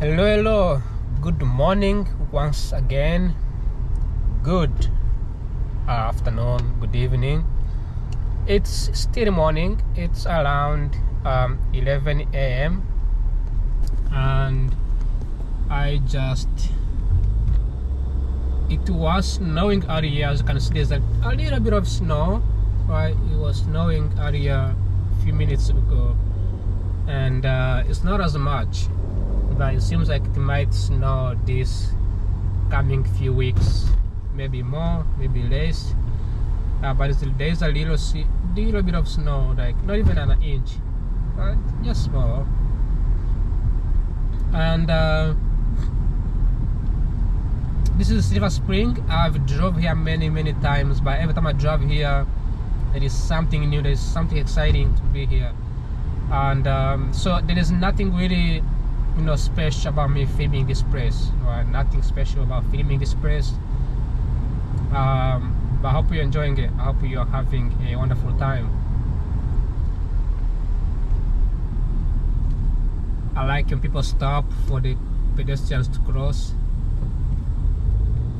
Hello, good morning once again, good afternoon, good evening. It's still morning, it's around 11 a.m. and it was snowing earlier. As you can see, there's a little bit of snow, right? It was snowing earlier a few minutes ago, and it's not as much, but it seems like it might snow this coming few weeks, maybe more, maybe less, but there's a little bit of snow, like not even an inch, but just small. And this is Silver Spring. I've drove here many times, but every time I drive here there is something new, there is something exciting to be here. And so there is nothing really special about me filming this place, right? Nothing special about filming this place, but I hope you're enjoying it. I hope you're having a wonderful time. I like when people stop for the pedestrians to cross.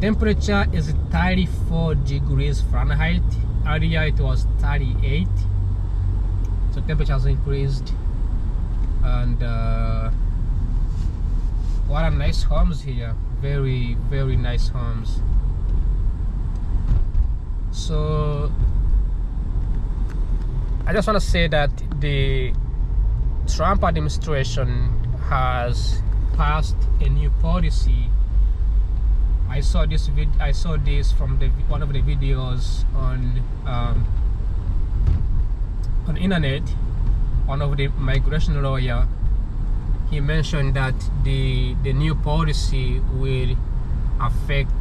Temperature is 34 degrees Fahrenheit. Earlier it was 38, so temperature has increased. And what a nice homes here, very nice homes. So I just want to say that the Trump administration has passed a new policy. I saw this from one of the videos on internet. One of the migration lawyer, he mentioned that the new policy will affect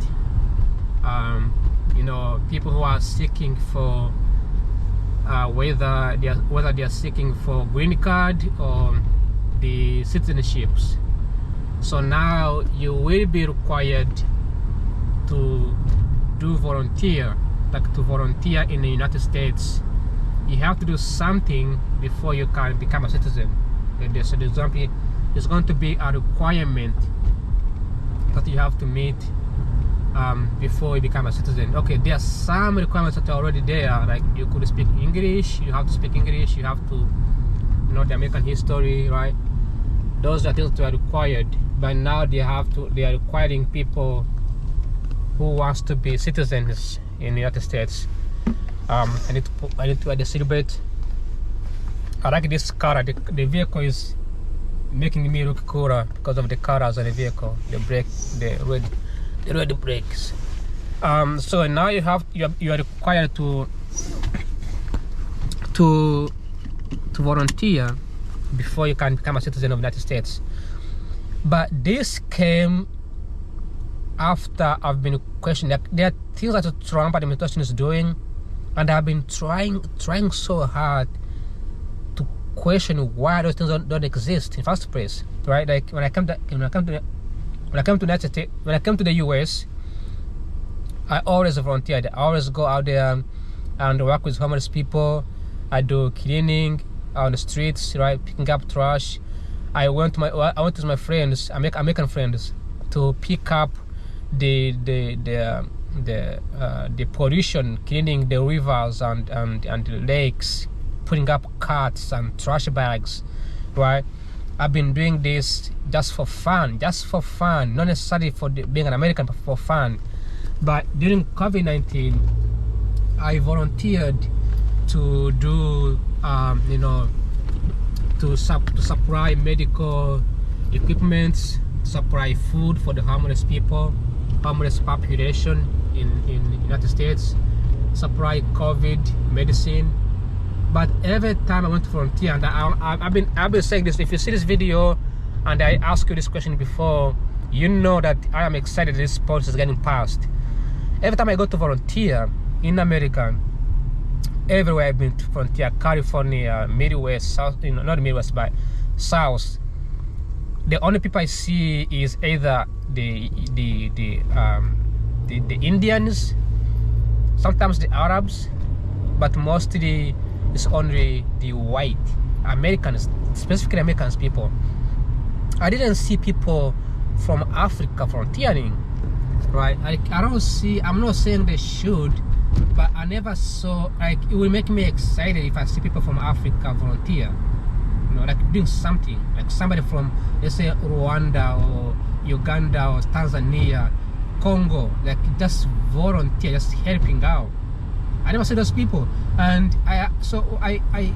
people who are seeking for whether they are seeking for green card or the citizenships. So now you will be required to volunteer in the United States. You have to do something before you can become a citizen. So there's going to be a requirement that you have to meet before you become a citizen. Okay, there are some requirements that are already there, like you could speak English, you have to speak English, you have to know the American history, right? Those are things that are required, but now they are requiring people who wants to be citizens in the United States. I need to add the seatbelt. I like this car. The vehicle is making me look cooler because of the colors on the vehicle. The red brakes. So now you are required to volunteer before you can become a citizen of the United States. But this came after I've been questioning. There are things that the Trump administration is doing, and I've been trying so hard to question why those things don't exist in the first place, right? Like when I come to the US, I always volunteered. I always go out there and work with homeless people. I do cleaning on the streets, right, picking up trash. I went with my friends, American friends, to pick up the pollution, cleaning the rivers and the lakes, putting up carts and trash bags, right? I've been doing this just for fun, not necessarily for being an American, but for fun. But during COVID-19, I volunteered to do to supply medical equipment, supply food for the homeless population in the United States, supply COVID medicine. But every time I went to volunteer, and I've been saying this, if you see this video and I ask you this question before, you know that I am excited this policy is getting passed. Every time I go to volunteer in America, everywhere I've been to volunteer, California, Midwest, South, not Midwest, but South, the only people I see is either the Indians, sometimes the Arabs, but mostly it's only the white Americans, specifically Americans people. I didn't see people from Africa volunteering, right? I don't see, I'm not saying they should, but I never saw, like, it will make me excited if I see people from Africa volunteer, you know, like doing something, like somebody from, let's say, Rwanda or Uganda or Tanzania, Congo, like just volunteer, just helping out. I never see those people. And I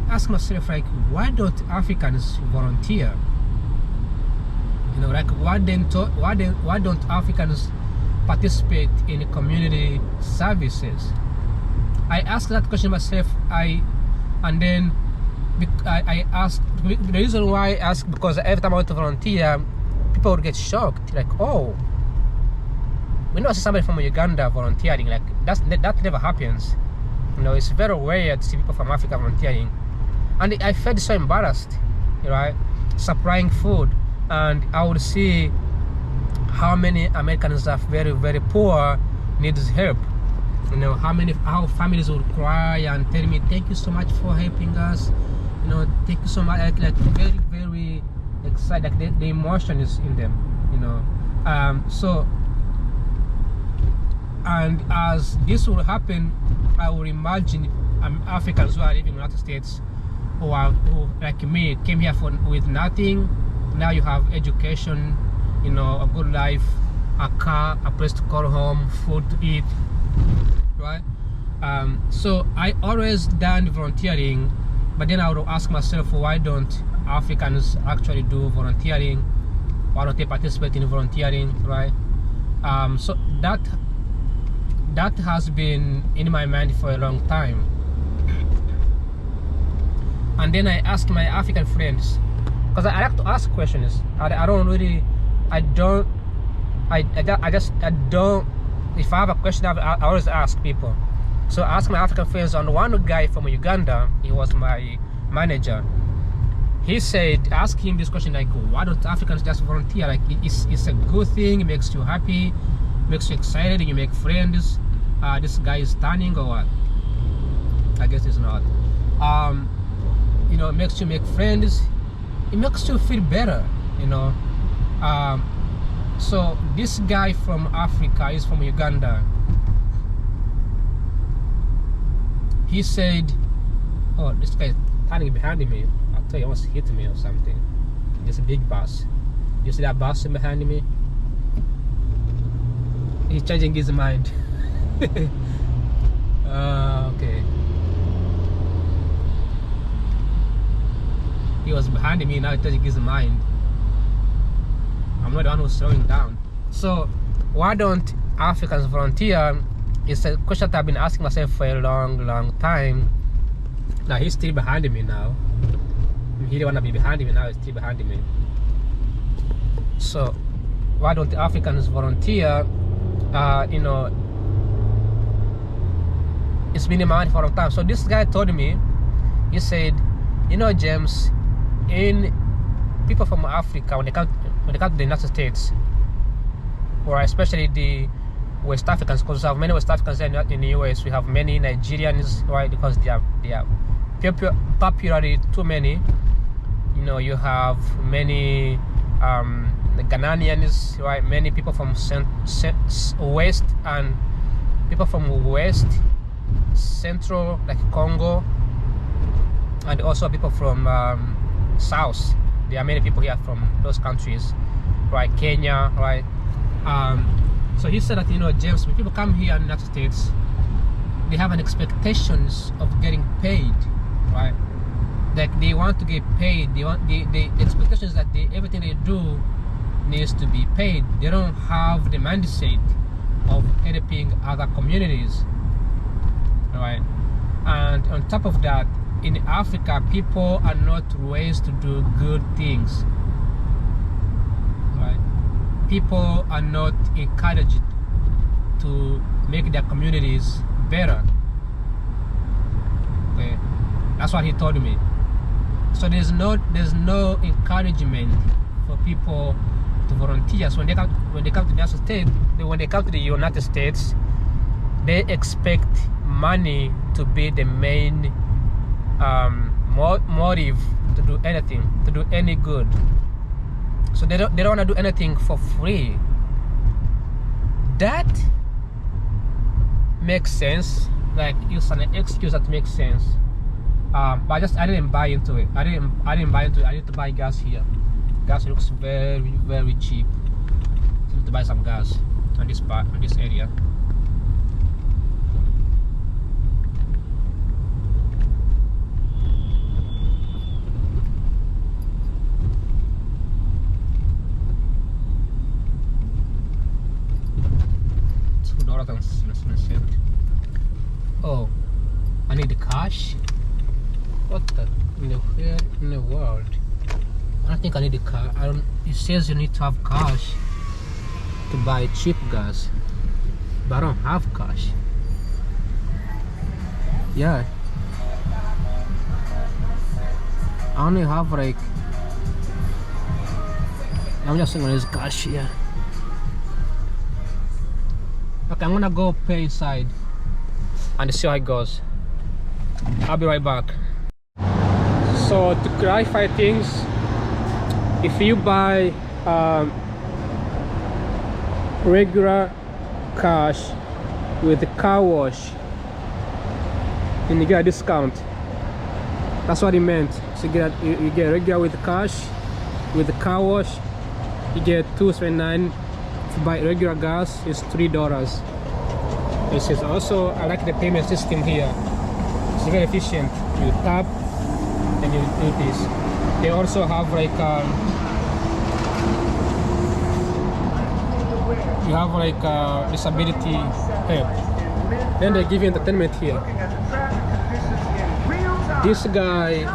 ask myself, like, why don't Africans volunteer? You know, like, why don't Africans participate in community services? I asked that question myself. I asked, the reason why I asked, because every time I went to volunteer, people would get shocked, like, oh, we don't see somebody from Uganda volunteering. Like, that never happens. You know, it's very rare to see people from Africa volunteering. And I felt so embarrassed, right? Supplying food, and I would see how many Americans are very, very poor, needs help. You know, how families would cry and tell me, thank you so much for helping us. You know, thank you so much. Like very, very excited. Like the emotion is in them. You know, so. And as this will happen, I will imagine Africans who are living in the United States, who like me, came here with nothing. Now you have education, you know, a good life, a car, a place to call home, food to eat, right? So I always done volunteering, but then I would ask myself, why don't Africans actually do volunteering? Why don't they participate in volunteering, right? So that has been in my mind for a long time. And then I asked my African friends, because I like to ask questions. I don't, if I have a question, I always ask people. So I asked my African friends, and one guy from Uganda, he was my manager. He said, ask him this question, like, why don't Africans just volunteer? Like, it's a good thing, it makes you happy, makes you excited, you make friends. This guy is stunning or what? I guess it's not. You know, it makes you make friends, it makes you feel better, you know. So this guy from Africa is from Uganda. He said, oh, this guy is standing behind me. I thought he almost hit me or something. There's a big bus. You see that bus behind me? He's changing his mind. Okay. He was behind me, now he's changing his mind. I'm not the one who's slowing down. So why don't Africans volunteer? It's a question that I've been asking myself for a long time. Now he's still behind me now. He didn't want to be behind me, now he's still behind me. So why don't the Africans volunteer? You know, it's been in my mind for a long time. So this guy told me, he said, you know, James, in people from Africa, when they come to the United States, or especially the West Africans, because we have many West Africans in the US, we have many Nigerians, right? Because they are popularly too many. You know, you have many the Ghanaians, right? Many people from West, and people from West, Central, like Congo, and also people from South. There are many people here from those countries, right? Kenya, right? So he said that, you know, James, when people come here in the United States, they have an expectations of getting paid, right? Like they want to get paid. They want the expectations that everything they do needs to be paid. They don't have the mindset of helping other communities, right? And on top of that, in Africa, people are not raised to do good things, right? People are not encouraged to make their communities better. Okay, that's what he told me. So there's no encouragement for people to volunteer. So when they come to the United States, when they come to the United States, they expect money to be the main motive to do anything, to do any good. So they don't want to do anything for free. That makes sense. Like, it's an excuse that makes sense. But I didn't buy into it. I didn't buy into it. I need to buy gas here. Gas looks very, very cheap. So I need to buy some gas on this part, on this area. Oh, I need the cash. What the in the world? I don't think I need the car. I don't. It says you need to have cash to buy cheap gas, but I don't have cash. Yeah, I only have like. I'm just gonna use cash here. Okay, I'm gonna go pay inside and see how it goes. I'll be right back. So to clarify things, if you buy regular cash with the car wash, then you get a discount. That's what it meant. So you get regular with the cash, with the car wash, you get $2.79. If you buy regular gas, it's $3. It says also, I like the payment system here. It's very efficient. You tap and you do this. They also have like you have like disability help. Then they give you entertainment here. This guy,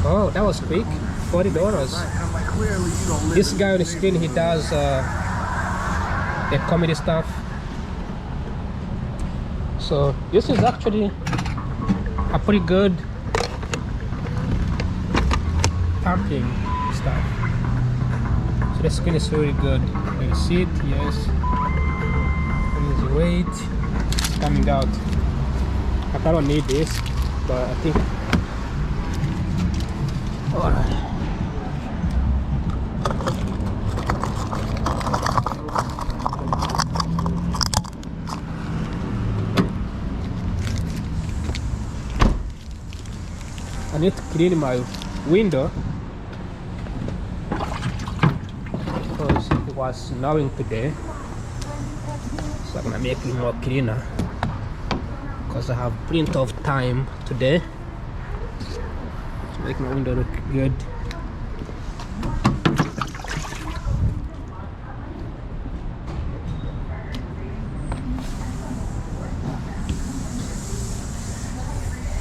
oh, that was quick. $40. This guy on the screen, he does the comedy stuff. So this is actually a pretty good pumping stuff. So the screen is really good. The seat, yes. And the weight coming out. I don't need this, but I think. Alright. I need to clean my window because it was snowing today, so I'm gonna make it more cleaner because I have plenty of time today to make my window look good.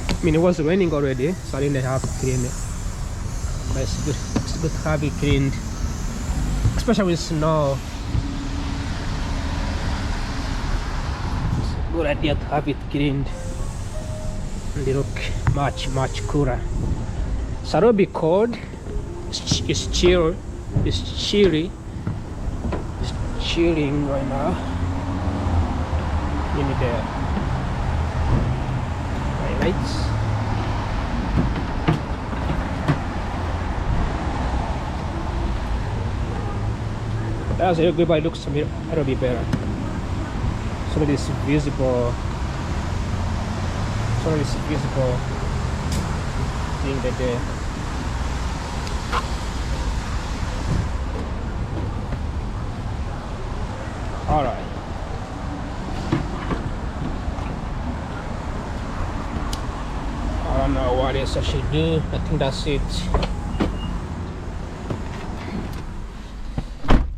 I mean, it was raining already, so I didn't have to clean it. But it's good to have it cleaned, especially with snow. It's a good idea to have it cleaned, and they look much cooler. So it'll be cold. It's chill. It's chilly. It's chilling right now. Give me the lights. That's a good, but it looks a little bit better. So that it's visible. So that it's visible thing that there. Alright. I don't know what else I should do. I think that's it.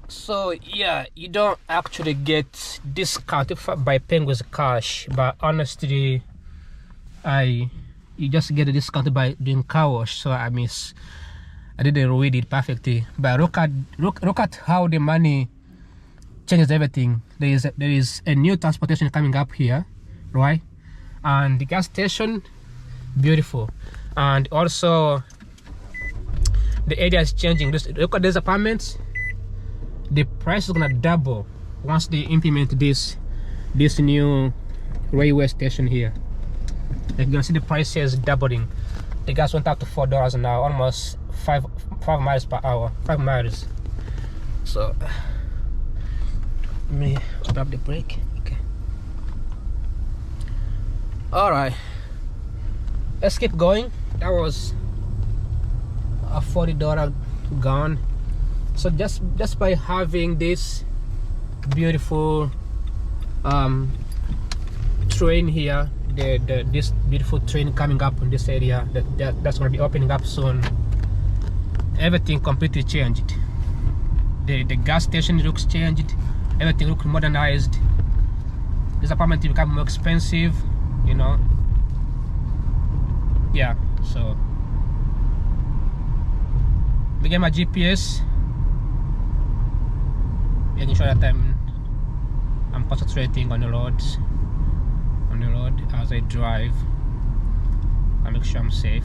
So yeah, you don't actually get discount by paying with cash, but honestly, you just get a discount by doing car wash. So I didn't read it perfectly, but look at how the money changes everything. There is a new transportation coming up here, right? And the gas station, beautiful, and also the area is changing. Look at these apartments. The price is gonna double once they implement this new railway station here. You're gonna see the prices doubling. The gas went up to $4 now, almost 5 miles per hour, 5 miles. So let me grab the brake. Okay. All right, let's keep going. That was a $40 gone. So just by having this beautiful train here, this beautiful train coming up in this area, that's going to be opening up soon, everything completely changed. The gas station looks changed, everything looks modernized. This apartment will become more expensive, you know. Yeah, so begin my GPS, making sure that I'm concentrating on the road as I drive. I make sure I'm safe.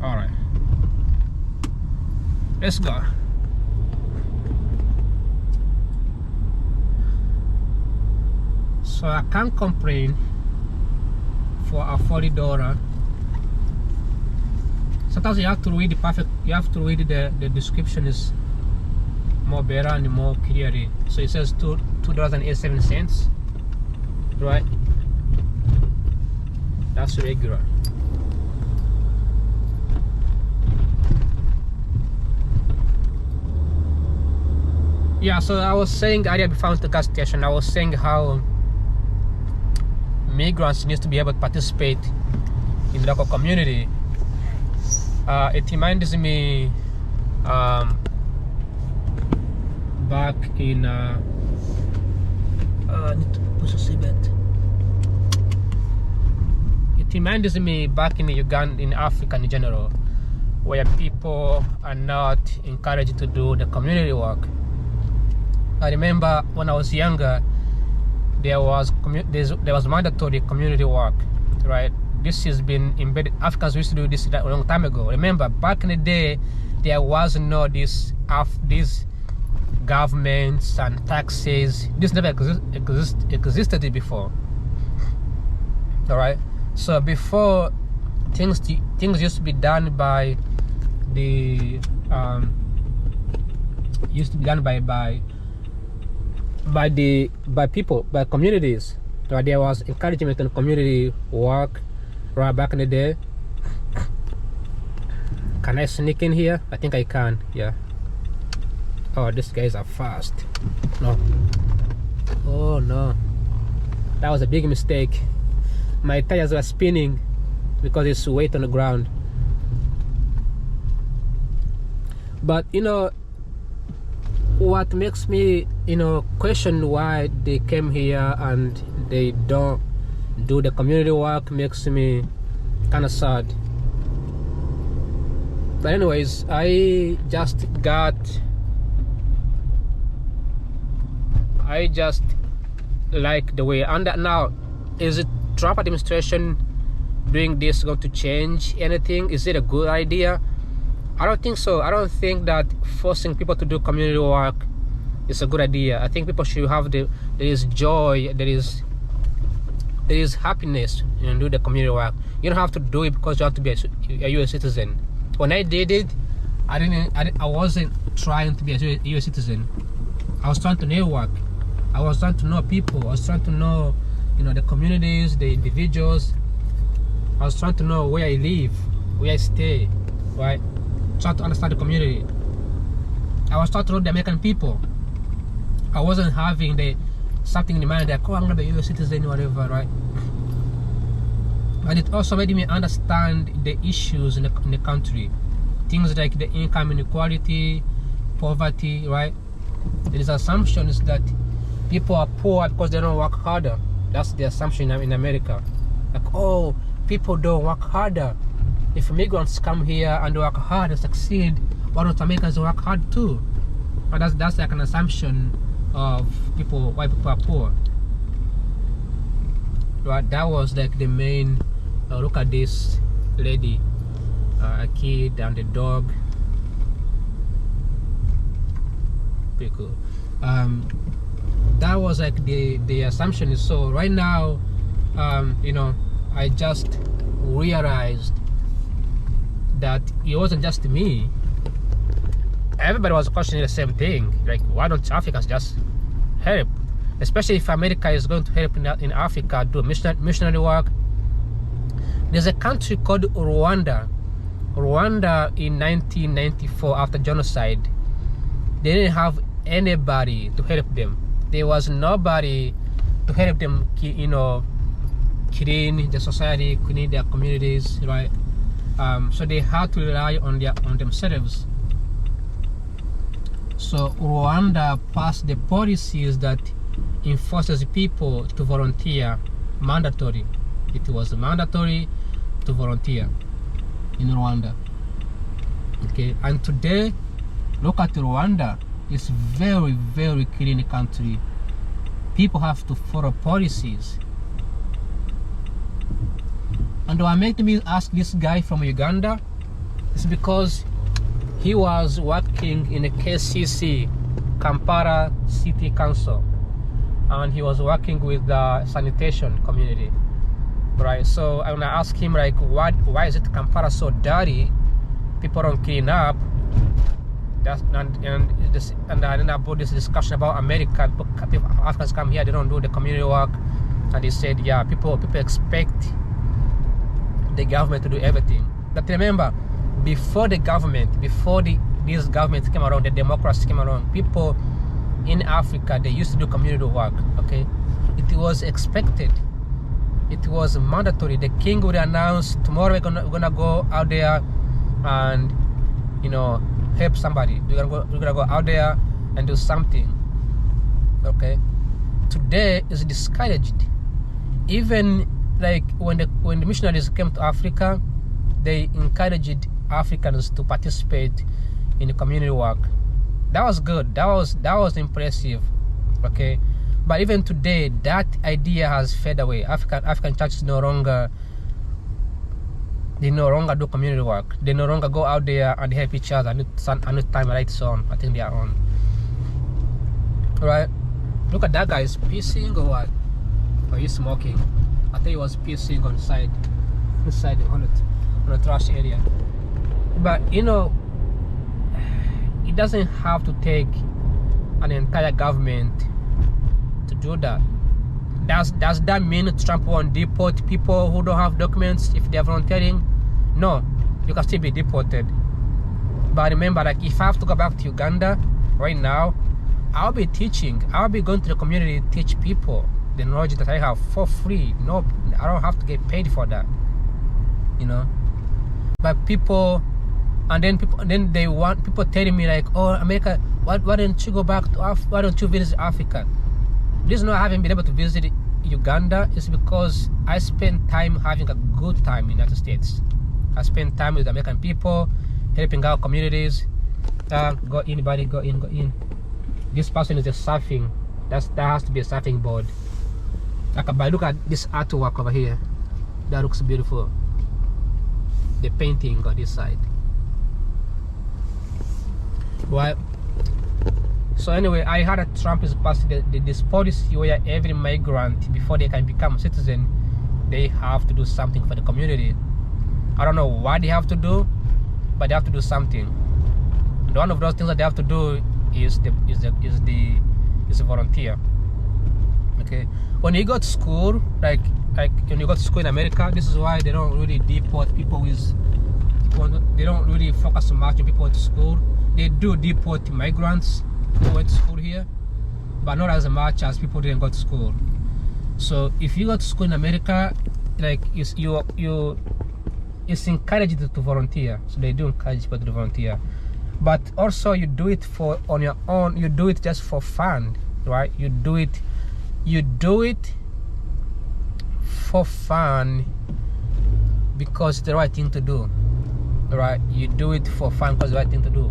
All right, let's go. So I can't complain for a $40. Sometimes you have to read the description is more better and more clearly. So it says $2.87, right? That's regular. Yeah, so I was saying earlier before the gas station, I was saying how migrants need to be able to participate in the local community. It reminds me back in I need to push a seatbelt. It reminds me back in Uganda, in Africa in general, where people are not encouraged to do the community work. I remember when I was younger, there was mandatory community work, right? This has been embedded. Africans used to do this a long time ago. Remember, back in the day, there was no these governments and taxes. This never existed before. All right. So before, things used to be done by the by communities. Right? There was encouragement in community work right back in the day. Can I sneak in here? I think I can. Yeah. Oh, these guys are fast. No. Oh no, that was a big mistake. My tires were spinning because it's weight on the ground. But you know what makes me, question why they came here and they don't do the community work makes me kind of sad. But anyways, I just like the way. And now, is it Trump administration doing this going to change anything? Is it a good idea? I don't think so. I don't think that forcing people to do community work is a good idea. I think people should have there is joy, there is happiness in do the community work. You don't have to do it because you have to be a US citizen. When I did it, I wasn't trying to be a US citizen. I was trying to network. I was trying to know people. I was trying to know, the communities, the individuals. I was trying to know where I live, where I stay, right? Trying to understand the community. I was trying to know the American people. I wasn't having something in mind like, oh, I'm gonna be a US citizen, whatever, right? And it also made me understand the issues in the country. Things like the income inequality, poverty, right? There is assumptions that people are poor because they don't work harder. That's the assumption in America. Like, oh, people don't work harder. If migrants come here and work hard and succeed, why don't Americans work hard too? But that's like an assumption of why people are poor. Right? That was like the main. Look at this lady, a kid and a dog. Pretty cool. That was like the assumption is so. Right now, I just realized that it wasn't just me. Everybody was questioning the same thing. Like, why don't Africans just help? Especially if America is going to help in Africa, do missionary work. There's a country called Rwanda. Rwanda in 1994, after genocide, they didn't have anybody to help them. There was nobody to help them, you know, clean the society, clean their communities, right? So they had to rely on themselves. So Rwanda passed the policies that enforces people to volunteer, mandatory. It was mandatory to volunteer in Rwanda. Okay, and today, look at Rwanda. It's very, very clean country. People have to follow policies. And what made me ask this guy from Uganda is because he was working in a KCC, Kampala City Council, and he was working with the sanitation community, right? So I want to ask him, like, why is it Kampala so dirty? People don't clean up. And then about this discussion about America, people, Africans come here, they don't do the community work, and he said, yeah, people expect the government to do everything. But remember, before these governments came around, the democracy came around, people in Africa, they used to do community work. Okay, it was expected, it was mandatory. The king would announce, tomorrow we're gonna go out there and, you know, help somebody. We're gonna go out there and do something. Okay, today is discouraged. Even like when the missionaries came to Africa, they encouraged Africans to participate in the community work. That was good. That was impressive. Okay, but even today, that idea has faded away. African churches no longer do community work. They no longer go out there and help each other. And time lights on. I think they are on. Right? Look at that guy. Is pissing or what? Or he's smoking? I think he was pissing on the trash area. But you know, it doesn't have to take an entire government to do that. Does that mean Trump won't deport people who don't have documents if they're volunteering? No, you can still be deported. But remember, like, if I have to go back to Uganda right now, I'll be going to the community to teach people the knowledge that I have for free. No, I don't have to get paid for that, you know. But people, and then they want people telling me, like, oh, America, why don't you go back to why don't you visit Africa? The reason I haven't been able to visit Uganda is because I spent time having a good time in the United States. I spent time with American people, helping out communities. Go in, buddy, go in. This person is just surfing. That has to be a surfing board. But look at this artwork over here. That looks beautiful. The painting on this side. Well, so anyway, I heard that Trump is passing this policy where every migrant, before they can become a citizen, they have to do something for the community. I don't know what they have to do, but they have to do something. And one of those things that they have to do is volunteer. Okay, when you go to school, like when you go to school in America, this is why they don't really deport people with. They don't really focus so much on people to school. They do deport migrants who went to school here, but not as much as people didn't go to school. So if you go to school in America, like it's encouraged to volunteer. So they do encourage people to volunteer, but also you do it on your own. You do it just for fun, right? You do it for fun because it's the right thing to do, right? You do it for fun because it's the right thing to do.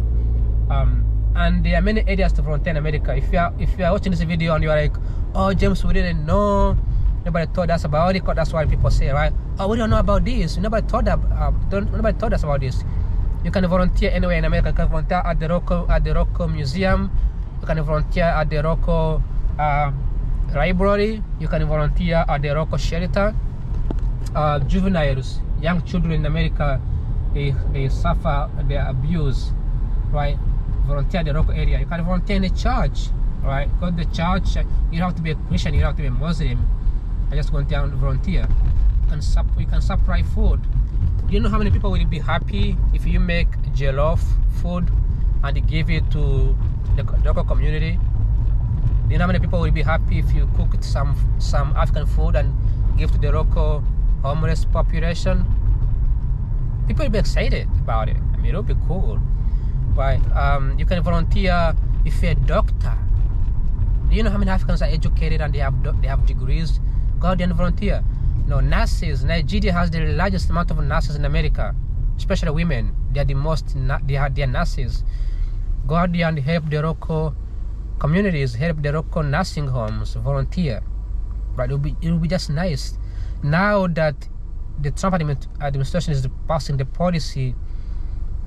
And there are many areas to volunteer in America. If you are watching this video and you are like, oh, James, we didn't know, nobody told us about it. That's why people say, right? Oh, we don't know about this. Nobody told us about this. You can volunteer anywhere in America. You can volunteer at the Rocco Museum. You can volunteer at the Rocco Library. You can volunteer at the Rocco Shelter. Juveniles, young children in America, they suffer the abuse, right? Volunteer in the local area. You can volunteer in the church, right? Go to the church. You don't have to be a Christian, you don't have to be a Muslim. I just go down and volunteer. You can supply food. Do you know how many people will be happy if you make jollof food and give it to the local community? Do you know how many people will be happy if you cook some African food and give to the local homeless population? People will be excited about it. I mean, it'll be cool, right? You can volunteer if you're a doctor. Do you know how many Africans are educated and they have degrees? Go out there and volunteer. No, nurses. Nigeria has the largest amount of nurses in America, especially women. They are the most. They are nurses. Go out there and help the local communities, help the local nursing homes, volunteer. Right? It will be just nice. Now that the Trump administration is passing the policy,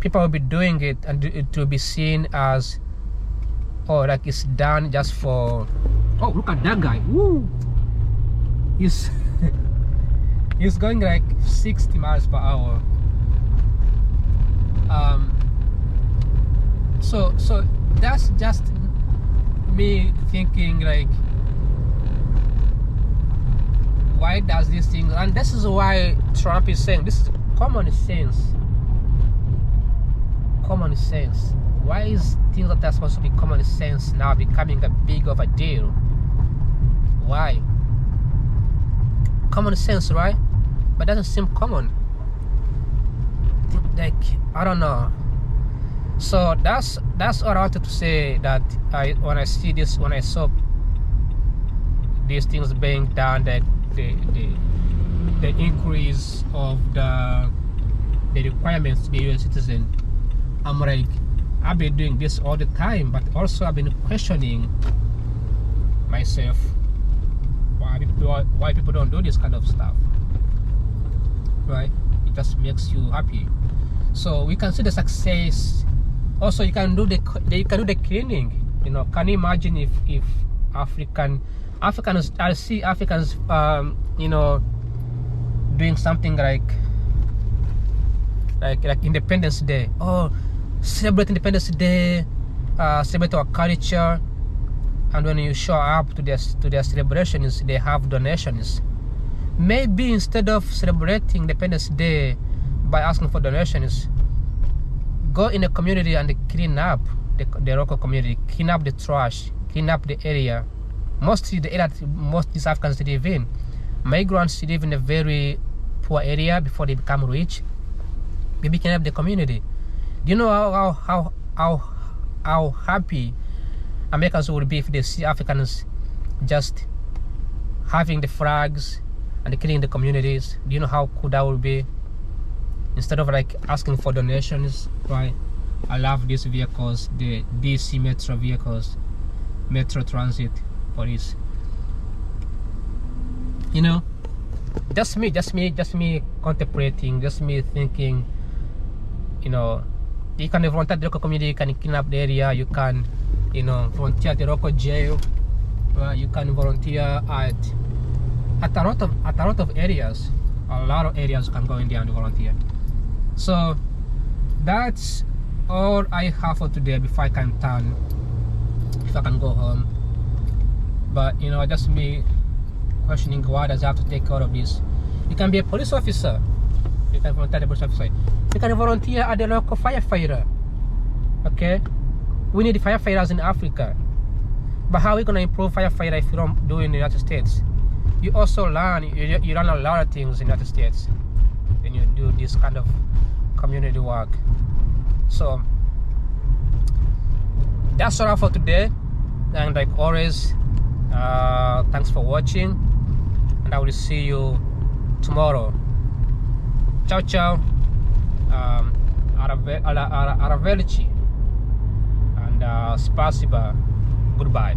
people will be doing it, and it will be seen as, oh, like it's done just for. Oh, look at that guy! Woo! He's he's going like 60 miles per hour. So that's just me thinking, like, why does this thing? And this is why Trump is saying this is common sense. Common sense. Why is things that are supposed to be common sense now becoming a big of a deal? Why? Common sense, right? But doesn't seem common. Like, I don't know. So that's what I wanted to say. That when I saw these things being done, that the increase of the requirements to be a U.S. citizen, I'm like, I've been doing this all the time, but also I've been questioning myself why people don't do this kind of stuff, right? It just makes you happy. So we can see the success. Also, you can do the cleaning. You know, can you imagine if Africans, I see Africans, you know, doing something like Independence Day. Oh, celebrate Independence Day, celebrate our culture. And when you show up to their celebrations, they have donations. Maybe instead of celebrating Independence Day by asking for donations, go in the community and clean up the local community, clean up the trash, clean up the area. Mostly the area that most these Africans live in. Migrants live in a very poor area before they become rich. Maybe clean up the community. Do you know how happy Americans would be if they see Africans just having the flags and cleaning the communities? Do you know how cool that would be? Instead of like asking for donations, right? I love these vehicles, the DC Metro vehicles, Metro Transit Police. You know, just me contemplating, just me thinking. You know, you can volunteer at the local community, you can clean up the area, you can, you know, volunteer at the local jail, you can volunteer at a lot of areas. A lot of areas you can go in there and volunteer. So that's all I have for today before I can go home. But you know, just me questioning, why does I have to take care of this? You can be a police officer. You can volunteer at the police officer. You can volunteer at the local firefighter. Okay? We need firefighters in Africa. But how are we going to improve firefighter if you don't do it in the United States? You also learn, you learn a lot of things in the United States when you do this kind of community work. So that's all for today. And like always, thanks for watching, and I will see you tomorrow. Ciao ciao. Arrivederci and spasiba. Goodbye.